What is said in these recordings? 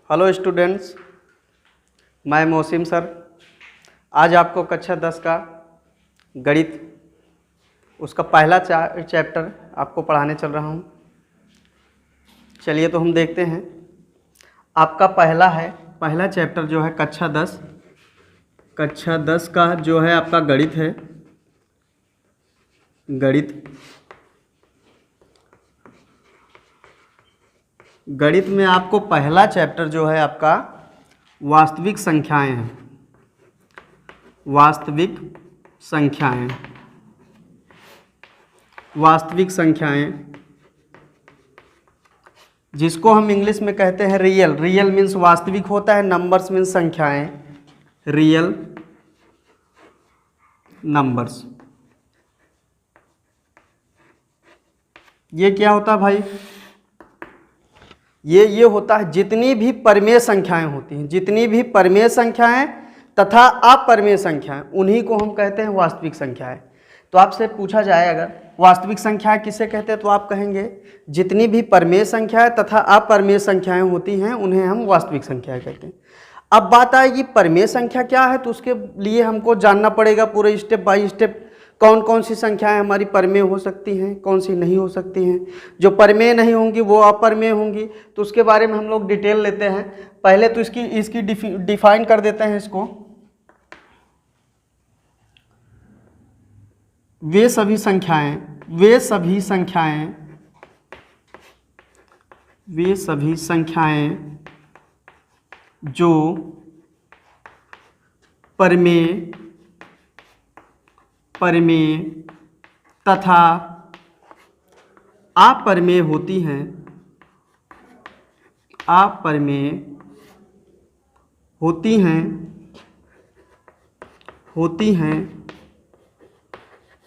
Hello students, मैं मौसिम sir आज आपको कक्षा 10 का गणित उसका पहला चैप्टर आपको पढ़ाने चल रहा हूँ। चलिए तो हम देखते हैं। आपका पहला चैप्टर जो है कक्षा 10 का जो है आपका गणित है। गणित में आपको पहला चैप्टर जो है आपका वास्तविक संख्याएं हैं। वास्तविक संख्याएं जिसको हम इंग्लिश में कहते हैं रियल मीन्स वास्तविक होता है, नंबर्स मीन्स संख्याएं, रियल नंबर्स। ये क्या होता है भाई? ये होता है जितनी भी परिमेय संख्याएं होती हैं, जितनी भी परिमेय संख्याएं तथा अपरिमेय संख्याएं, उन्हीं को हम कहते हैं वास्तविक संख्याएं। तो आपसे पूछा जाए अगर वास्तविक संख्याएं किसे कहते हैं, तो आप कहेंगे जितनी भी परिमेय संख्याएं तथा अपरिमेय संख्याएं होती हैं उन्हें हम वास्तविक संख्याएं कहते हैं। अब बात आएगी परिमेय संख्या क्या है, तो उसके लिए हमको जानना पड़ेगा पूरे स्टेप बाय स्टेप कौन कौन सी संख्याएं हमारी परिमेय हो सकती हैं, कौन सी नहीं हो सकती हैं। जो परिमेय नहीं होंगी वो अपरिमेय होंगी, तो उसके बारे में हम लोग डिटेल लेते हैं। पहले तो इसकी डिफाइन कर देते हैं इसको। वे सभी संख्याएं जो परिमेय तथा अपरिमेय होती हैं,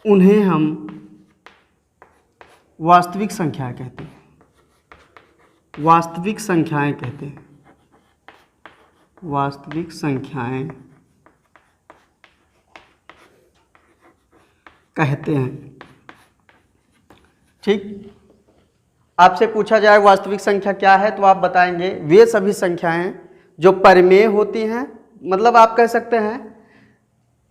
उन्हें हम वास्तविक संख्याएं कहते हैं। वास्तविक संख्याएं कहते हैं। ठीक, आपसे पूछा जाए वास्तविक संख्या क्या है, तो आप बताएंगे वे सभी संख्याएं जो परिमेय होती हैं, मतलब आप कह सकते हैं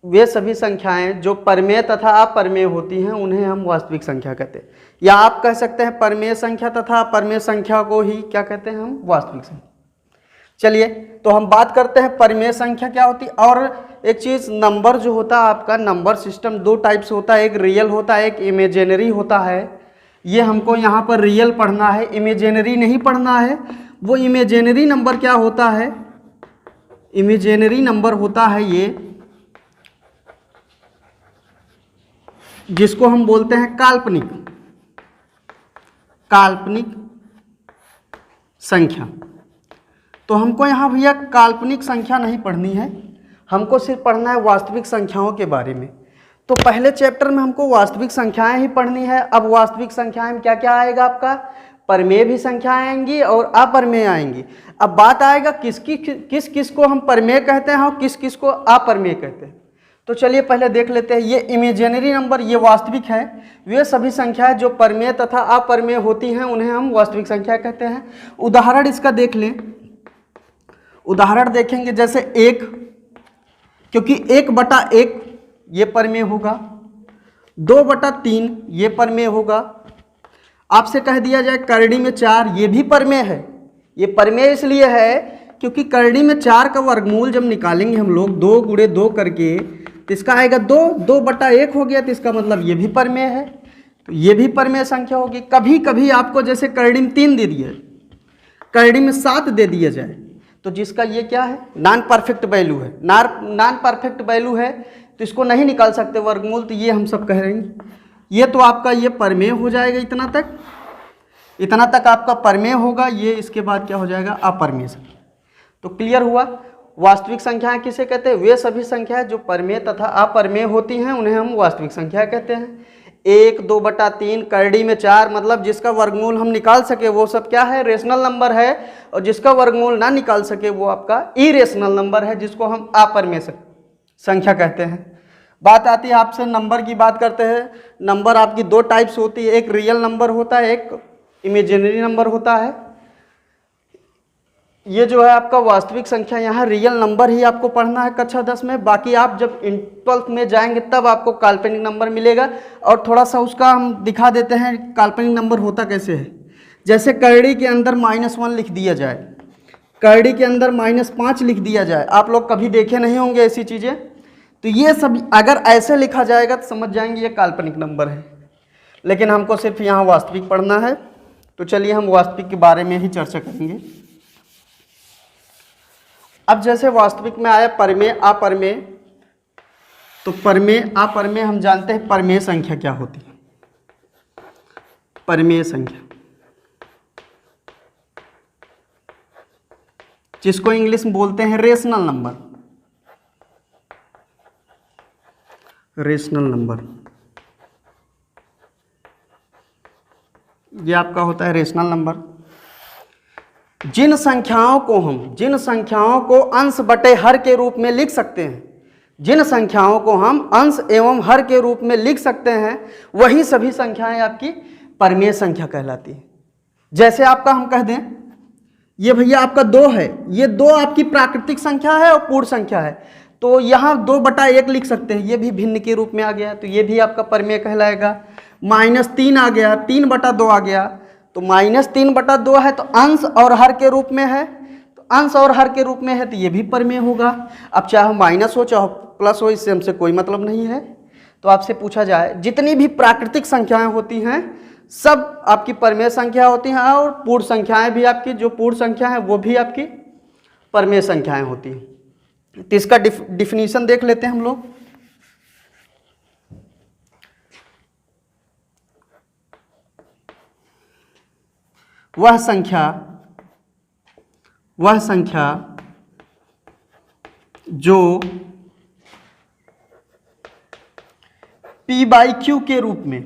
वे सभी संख्याएं जो परिमेय तथा अपरिमेय होती हैं उन्हें हम वास्तविक संख्या कहते हैं। या आप कह सकते हैं परिमेय संख्या तथा अपरिमेय संख्या को ही क्या कहते हैं हम, वास्तविक संख्या। चलिए तो हम बात करते हैं परिमेय संख्या क्या होती है। और एक चीज़, नंबर जो होता है आपका, नंबर सिस्टम दो टाइप से होता है, एक रियल होता है, एक इमेजिनरी होता है। ये हमको यहाँ पर रियल पढ़ना है, इमेजिनरी नहीं पढ़ना है। वो इमेजिनरी नंबर क्या होता है, इमेजिनरी नंबर होता है ये जिसको हम बोलते हैं काल्पनिक संख्या। तो हमको यहाँ भैया काल्पनिक संख्या नहीं पढ़नी है, हमको सिर्फ पढ़ना है वास्तविक संख्याओं के बारे में। तो पहले चैप्टर में हमको वास्तविक संख्याएं ही पढ़नी है। अब वास्तविक संख्याएं में क्या क्या आएगा आपका, परिमेय भी संख्याएं आएंगी और अपरिमेय आएंगी। अब बात आएगा किस किस को हम परिमेय कहते हैं और किस किस को अपरिमेय कहते हैं। तो चलिए पहले देख लेते हैं। ये इमेजिनरी नंबर, ये वास्तविक है। वे सभी संख्याएं जो परिमेय तथा अपरिमेय होती हैं उन्हें हम वास्तविक संख्या कहते हैं। उदाहरण इसका देख लें। उदाहरण देखेंगे जैसे 1, क्योंकि 1/1 ये परिमेय होगा, 2/3 ये परिमेय होगा। आपसे कह दिया जाए करड़ी में 4, ये भी परिमेय है। ये परिमेय इसलिए है क्योंकि करड़ी में 4 का वर्गमूल जब निकालेंगे हम लोग 2 × 2 करके, तो इसका आएगा 2/1 हो गया, तो इसका मतलब ये भी परिमेय है। तो ये भी परिमेय संख्या होगी। कभी कभी आपको जैसे करड़ी में 3 दे दिया, करड़ी में 7 दे दिया जाए, तो जिसका ये क्या है, नॉन परफेक्ट वैल्यू है। नॉन परफेक्ट वैल्यू है तो इसको नहीं निकाल सकते वर्गमूल, तो ये हम सब कह रहे हैं। ये तो आपका ये परिमेय हो जाएगा, इतना तक आपका परिमेय होगा। ये इसके बाद क्या हो जाएगा, अपरिमेय संख्या। तो क्लियर हुआ। वास्तविक संख्याएं किसे कहते हैं, वे सभी संख्याएं जो परिमेय तथा अपरिमेय होती हैं उन्हें हम वास्तविक संख्या कहते हैं। 1, 2/3, करड़ी में 4, मतलब जिसका वर्गमूल हम निकाल सके वो सब क्या है, रेशनल नंबर है। और जिसका वर्गमूल ना निकाल सके वो आपका इरेशनल नंबर है, जिसको हम अपरिमेय संख्या कहते हैं। बात आती है आपसे नंबर की बात करते हैं। नंबर आपकी दो टाइप्स होती है, एक रियल नंबर होता है, एक इमेजिनरी नंबर होता है। ये जो है आपका वास्तविक संख्या, यहाँ रियल नंबर ही आपको पढ़ना है कक्षा 10 में। बाकी आप जब 12th में जाएंगे तब आपको काल्पनिक नंबर मिलेगा। और थोड़ा सा उसका हम दिखा देते हैं काल्पनिक नंबर होता कैसे है। जैसे करड़ी के अंदर -1 लिख दिया जाए, करड़ी के अंदर -5 लिख दिया जाए, आप लोग कभी देखे नहीं होंगे ऐसी चीज़ें। तो ये सब अगर ऐसे लिखा जाएगा तो समझ जाएंगे ये काल्पनिक नंबर है। लेकिन हमको सिर्फ यहाँ वास्तविक पढ़ना है। तो चलिए हम वास्तविक के बारे में ही चर्चा करेंगे। अब जैसे वास्तविक में आया परमेय अपरमेय, तो परमेय अपरमेय हम जानते हैं परमेय संख्या क्या होती है। परमेय संख्या जिसको इंग्लिश में बोलते हैं रेशनल नंबर, रेशनल नंबर ये आपका होता है रेशनल नंबर। जिन संख्याओं को अंश बटे हर के रूप में लिख सकते हैं, जिन संख्याओं को हम अंश एवं हर के रूप में लिख सकते हैं, वही सभी संख्याएं आपकी परमेय संख्या कहलाती है। जैसे आपका हम कह दें ये भैया आपका 2 है, ये 2 आपकी प्राकृतिक संख्या है और पूर्ण संख्या है, तो यहाँ 2/1 लिख सकते हैं, ये भी भिन्न के रूप में आ गया, तो ये भी आपका परमेय कहलाएगा। -3 आ गया, 3/2 आ गया, तो -3/2 है तो अंश और हर के रूप में है, तो अंश और हर के रूप में है तो ये भी परमेय होगा। अब चाहे माइनस हो चाहे प्लस हो, इससे हमसे कोई मतलब नहीं है। तो आपसे पूछा जाए जितनी भी प्राकृतिक संख्याएं होती हैं सब आपकी परमेय संख्या होती हैं, और पूर्ण संख्याएं भी आपकी, जो पूर्ण संख्या है वो भी आपकी परमेय संख्याएं होती हैं। तो इसका डिफिनीशन देख लेते हैं हम लोग। वह संख्या जो P/Q के रूप में,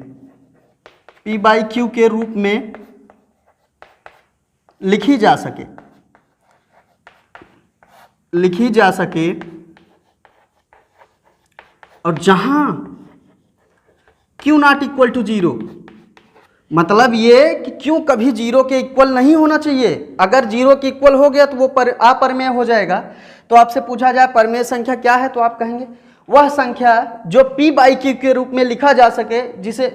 P/Q के रूप में लिखी जा सके और जहां Q ≠ 0, मतलब ये कि Q कभी 0 के इक्वल नहीं होना चाहिए। अगर 0 के इक्वल हो गया तो वो अपरमेय हो जाएगा। तो आपसे पूछा जाए परमेय संख्या क्या है, तो आप कहेंगे वह संख्या जो P/Q के रूप में लिखा जा सके, जिसे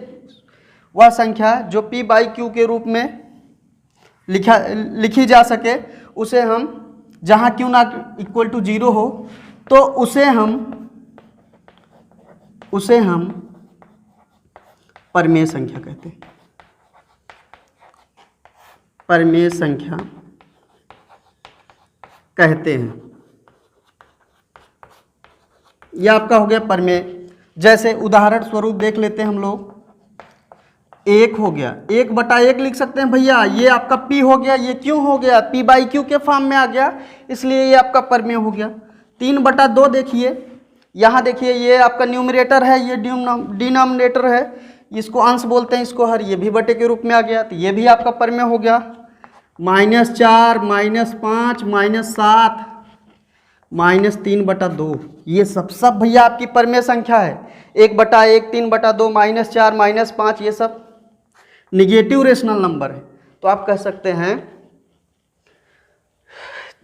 वह संख्या जो P/Q के रूप में लिखी जा सके, उसे हम जहां Q ≠ 0 हो तो उसे हम परमेय संख्या कहते हैं। परमेय संख्या कहते हैं। यह आपका हो गया परमेय। जैसे उदाहरण स्वरूप देख लेते हैं हम लोग, 1 हो गया, 1/1 लिख सकते हैं भैया, ये आपका P हो गया, ये क्यों हो गया, P/Q के फॉर्म में आ गया, इसलिए ये आपका परमेय हो गया। 3/2 देखिए, यहाँ देखिए ये आपका न्यूमरेटर है, ये डिनोमिनेटर है, इसको अंश बोलते हैं, इसको हर, ये भी बटे के रूप में आ गया, तो ये भी आपका परमेय हो गया। -4, -5, -7, -3/2 ये सब भैया आपकी परमेय संख्या है। 1/1, 3/2, -4, -5 ये सब निगेटिव रेशनल नंबर है। तो आप कह सकते हैं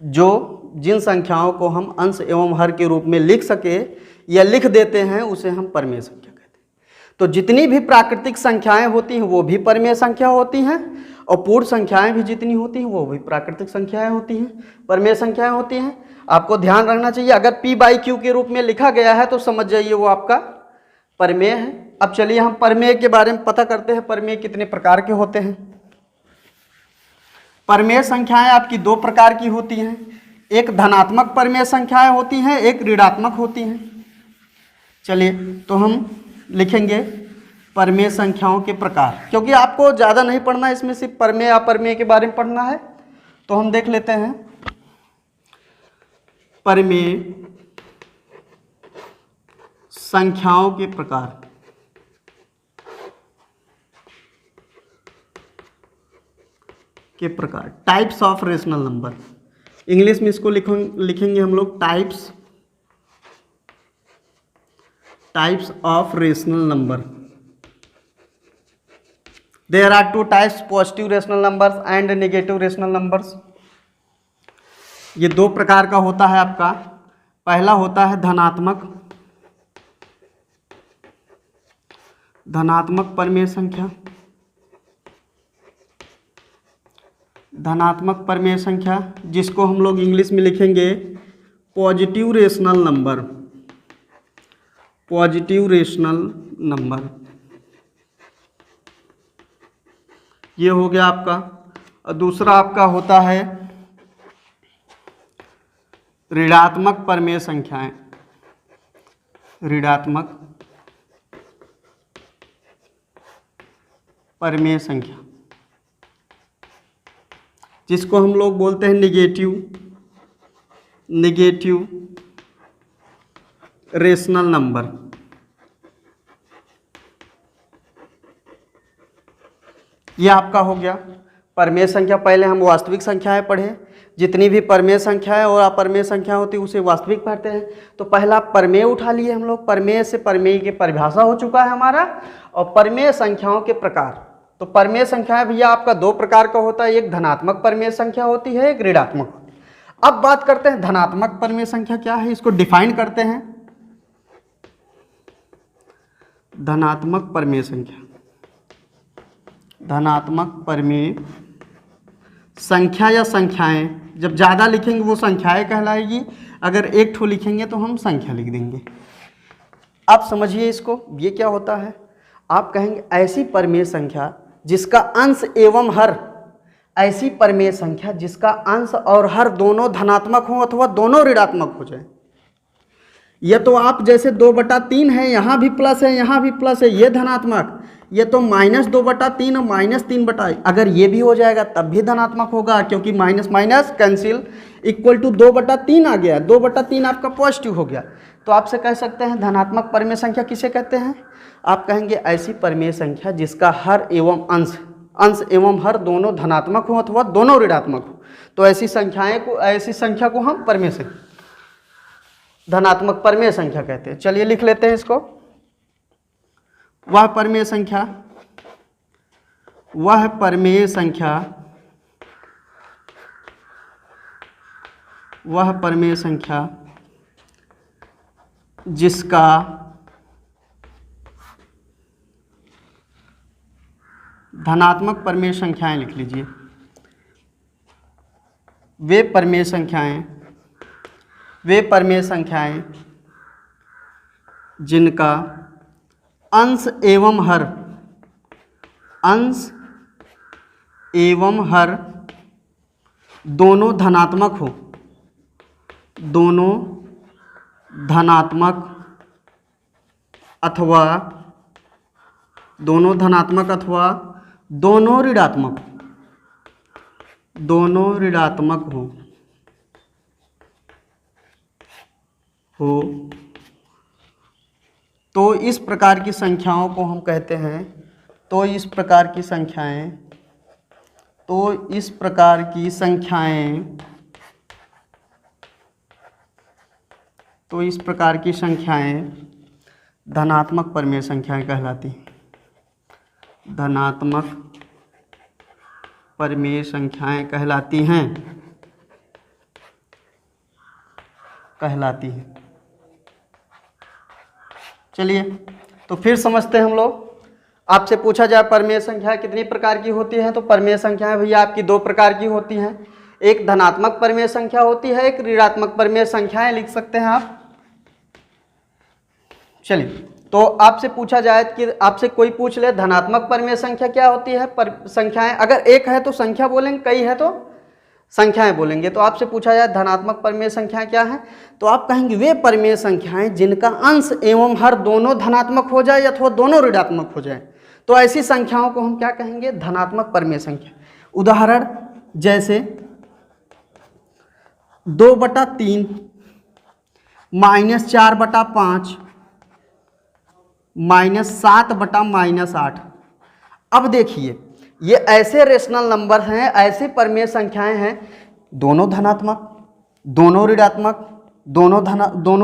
जिन संख्याओं को हम अंश एवं हर के रूप में लिख सके या लिख देते हैं उसे हम परमेय संख्या कहते हैं। तो जितनी भी प्राकृतिक संख्याएं होती हैं वो भी परमेय संख्या होती हैं, और पूर्ण संख्याएं भी जितनी होती हैं वो भी प्राकृतिक संख्याएं होती हैं, परमेय संख्याएं होती हैं। आपको ध्यान रखना चाहिए, अगर P/Q के रूप में लिखा गया है तो समझ जाइए वो आपका परमेय है। अब चलिए हम परमेय के बारे में पता करते हैं, परमेय कितने प्रकार के होते हैं। परमेय संख्याएं आपकी 2 प्रकार की होती हैं, एक धनात्मक परमेय संख्याएं होती हैं, एक ऋणात्मक होती हैं। चलिए तो हम लिखेंगे परमेय संख्याओं के प्रकार, क्योंकि आपको ज़्यादा नहीं पढ़ना है, इसमें सिर्फ परमेय अपरमेय के बारे में पढ़ना है। तो हम देख लेते हैं परमेय संख्याओं के प्रकार। Types of rational number, English में इसको लिखेंगे हम लोग types of rational number. There are 2 types, positive rational numbers and negative rational numbers. ये दो प्रकार का होता है आपका। पहला होता है धनात्मक परिमेय संख्या। धनात्मक परिमेय संख्या जिसको हम लोग इंग्लिश में लिखेंगे positive rational number. Positive rational number, ये हो गया आपका। और दूसरा आपका होता है ऋणात्मक परिमेय संख्याएं। ऋणात्मक परिमेय संख्या जिसको हम लोग बोलते हैं निगेटिव रेशनल नंबर। ये आपका हो गया परिमेय संख्या। पहले हम वास्तविक संख्याएं पढ़े, जितनी भी परिमेय संख्या है और अपरिमेय संख्या होती है उसे वास्तविक पढ़ते हैं। तो पहला परिमेय उठा लिए हम लोग, परिमेय से परिमेय की परिभाषा हो चुका है हमारा। और परिमेय संख्याओं के प्रकार, तो परिमेय संख्याएं भैया आपका दो प्रकार का होता है, एक धनात्मक परिमेय संख्या होती है, एक ऋणात्मक। अब बात करते हैं धनात्मक परिमेय संख्या क्या है, इसको डिफाइन करते हैं। धनात्मक परिमेय संख्या, धनात्मक परिमेय संख्या या संख्याएं, जब ज़्यादा लिखेंगे वो संख्याएं कहलाएगी, अगर एक ठो लिखेंगे तो हम संख्या लिख देंगे। अब समझिए इसको, ये क्या होता है। आप कहेंगे ऐसी परिमेय संख्या जिसका अंश एवं हर, ऐसी परिमेय संख्या जिसका अंश और हर दोनों धनात्मक हो अथवा दोनों ऋणात्मक हो जाए। ये तो आप जैसे 2/3 है, यहाँ भी प्लस है यहाँ भी प्लस है, ये धनात्मक। ये तो -2/3 और -3/, अगर ये भी हो जाएगा तब भी धनात्मक होगा, क्योंकि minus minus cancel equal to 2/3 आ गया। 2/3 आपका पॉजिटिव हो गया। तो आपसे कह सकते हैं धनात्मक परिमेय संख्या किसे कहते हैं। आप कहेंगे ऐसी परिमेय संख्या जिसका हर एवं अंश एवं हर दोनों धनात्मक हो अथवा दोनों ऋणात्मक हो। तो ऐसी संख्या को हम परिमेय संख्या, धनात्मक परिमेय संख्या कहते हैं। चलिए लिख लेते हैं इसको। वह परिमेय संख्या जिसका धनात्मक परिमेय संख्याएं लिख लीजिए। वे परिमेय संख्याएं जिनका अंश एवं हर दोनों धनात्मक हो, दोनों धनात्मक अथवा दोनों ऋणात्मक हो तो इस प्रकार की संख्याओं को हम कहते हैं, तो इस प्रकार की संख्याएं धनात्मक परिमेय संख्याएं कहलाती हैं। धनात्मक परिमेय संख्याएं कहलाती हैं। चलिए तो फिर समझते हैं हम लोग। आपसे पूछा जाए परिमेय संख्या कितनी प्रकार की होती है, तो परिमेय संख्याएं भैया आपकी दो प्रकार की होती हैं। एक धनात्मक परिमेय संख्या होती है, एक ऋणात्मक परिमेय संख्याएं लिख सकते हैं आप। चलिए तो आपसे पूछा जाए कि आपसे कोई पूछ ले धनात्मक परिमेय संख्या क्या होती है, संख्याएं अगर एक है तो संख्या बोलेंगे, कई है तो संख्याएं बोलेंगे। तो आपसे पूछा जाए धनात्मक परिमेय संख्याएं क्या है, तो आप कहेंगे वे परिमेय संख्याएं जिनका अंश एवं हर दोनों धनात्मक हो जाए अथवा दोनों ऋणात्मक हो जाए। तो ऐसी संख्याओं को हम क्या कहेंगे, धनात्मक परिमेय संख्या। उदाहरण जैसे 2/3 -4/5 -7/-8। अब देखिए ये ऐसे रेशनल नंबर हैं, ऐसे परिमेय संख्याएं हैं, दोनों धनात्मक दोनों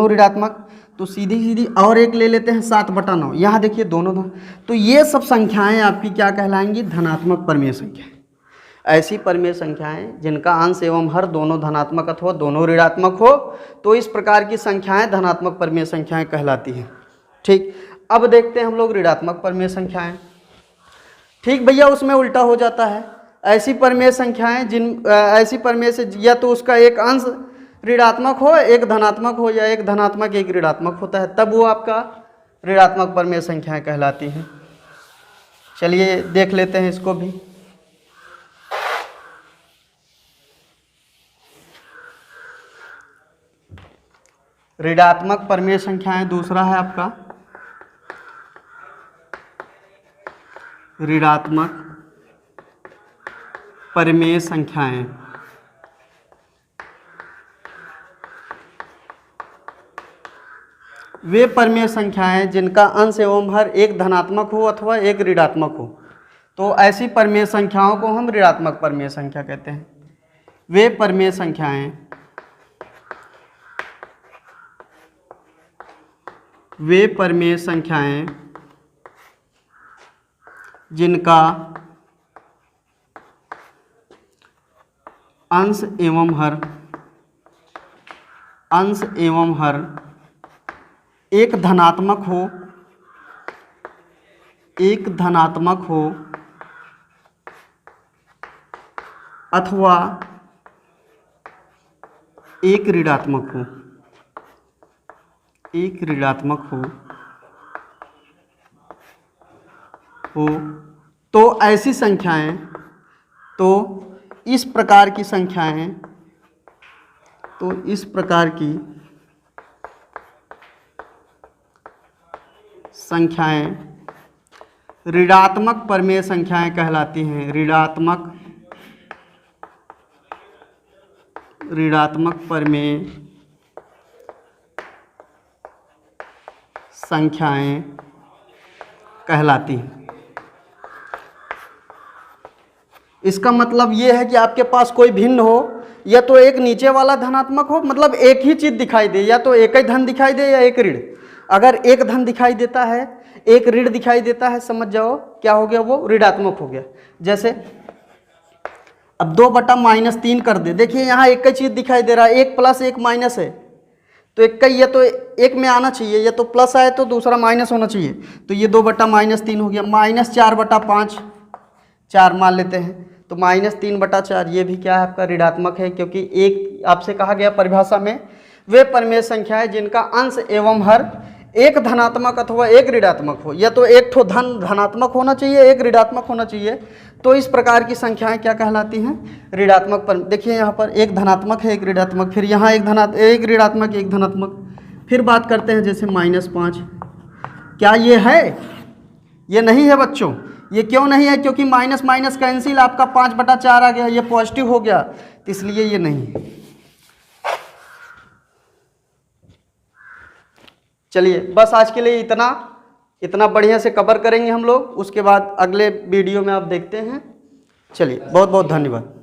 ऋणात्मक। तो सीधी और एक ले लेते हैं 7/9, यहाँ देखिए दोनों। तो ये सब संख्याएं आपकी क्या कहलाएंगी, धनात्मक परिमेय संख्या। ऐसी परिमेय संख्याएं जिनका अंश एवं हर दोनों धनात्मक अथवा दोनों ऋणात्मक हो, तो इस प्रकार की संख्याएं धनात्मक परिमेय संख्याएं कहलाती हैं। ठीक, अब देखते हैं हम लोग ऋणात्मक परिमेय संख्याएं। ठीक भैया, उसमें उल्टा हो जाता है। ऐसी परिमेय संख्याएं ऐसी परिमेय से या तो उसका एक अंश ऋणात्मक हो, एक धनात्मक हो, या एक धनात्मक एक ऋणात्मक होता है, तब वो आपका ऋणात्मक परिमेय संख्याएं कहलाती हैं। चलिए देख लेते हैं इसको भी। ऋणात्मक परिमेय संख्याएं दूसरा है आपका ऋणात्मक परिमेय संख्याएं। वे परिमेय संख्याएं जिनका अंश एवं हर एक धनात्मक हो अथवा एक ऋणात्मक हो, तो ऐसी परिमेय संख्याओं को हम ऋणात्मक परिमेय संख्या कहते हैं। वे परिमेय संख्याएं जिनका अंश एवं हर एक धनात्मक हो अथवा एक ऋणात्मक हो, तो ऐसी संख्याएं, तो इस प्रकार की संख्याएं ऋणात्मक परिमेय संख्याएं कहलाती हैं। ऋणात्मक परिमेय संख्याएं कहलाती हैं। इसका मतलब ये है कि आपके पास कोई भिन्न हो, या तो एक नीचे वाला धनात्मक हो, मतलब एक ही चीज दिखाई दे, या तो एक ही धन दिखाई दे या एक ऋण। अगर एक धन दिखाई देता है, एक ऋण दिखाई देता है, समझ जाओ क्या हो गया, वो ऋणात्मक हो गया। जैसे अब 2/-3 कर दे, देखिए यहाँ एक ही चीज दिखाई दे रहा है, एक प्लस एक माइनस है, तो एक का ये तो एक में आना चाहिए, या तो प्लस आए तो दूसरा माइनस होना चाहिए, तो ये 2/-3 हो गया। -4/5 4 मान लेते हैं, तो -3/4 ये भी क्या है आपका ऋणात्मक है, क्योंकि एक आपसे कहा गया परिभाषा में वे परिमेय संख्याएं जिनका अंश एवं हर एक धनात्मक अथवा एक ऋणात्मक हो, या तो एक ठो धनात्मक होना चाहिए, एक ऋणात्मक होना चाहिए, तो इस प्रकार की संख्याएं क्या कहलाती हैं, ऋणात्मक। पर देखिए यहाँ पर एक धनात्मक है, एक ऋणात्मक, फिर यहाँ एक ऋणात्मक एक धनात्मक। फिर बात करते हैं जैसे -5, क्या ये है? ये नहीं है बच्चों। ये क्यों नहीं है? क्योंकि माइनस माइनस कैंसिल, आपका 5/4 आ गया, ये पॉजिटिव हो गया, तो इसलिए ये नहीं है। चलिए बस आज के लिए इतना बढ़िया से कवर करेंगे हम लोग, उसके बाद अगले वीडियो में आप देखते हैं। चलिए बहुत बहुत धन्यवाद।